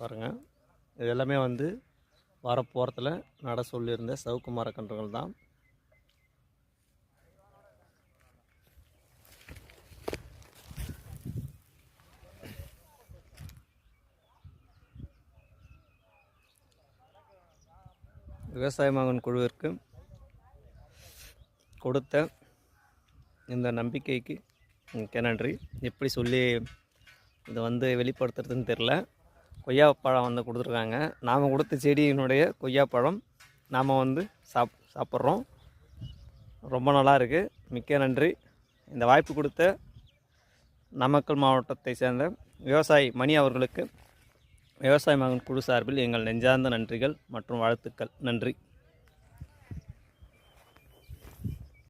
பாருங்கள். இது எல்லாமே வந்து வரப்போகிறத்தில் நட சொல்லியிருந்த சவுக்கு மரக்கன்றுகள் தான். விவசாய மகன் குழுவிற்கு கொடுத்த இந்த நம்பிக்கைக்கு மிக்க நன்றி. எப்படி சொல்லி இதை வந்து வெளிப்படுத்துறதுன்னு தெரில. கொய்யாப்பழம் வந்து கொடுத்துருக்காங்க. நாம் கொடுத்த செடியினுடைய கொய்யாப்பழம் நாம் வந்து சாப்பிட்றோம். ரொம்ப நல்லா இருக்குது. மிக்க நன்றி. இந்த வாய்ப்பு கொடுத்த நாமக்கல் மாவட்டத்தை சேர்ந்த விவசாயி மணி அவர்களுக்கு விவசாய மகன் குழு சார்பில் எங்கள் நெஞ்சார்ந்த நன்றிகள் மற்றும் வாழ்த்துக்கள். நன்றி.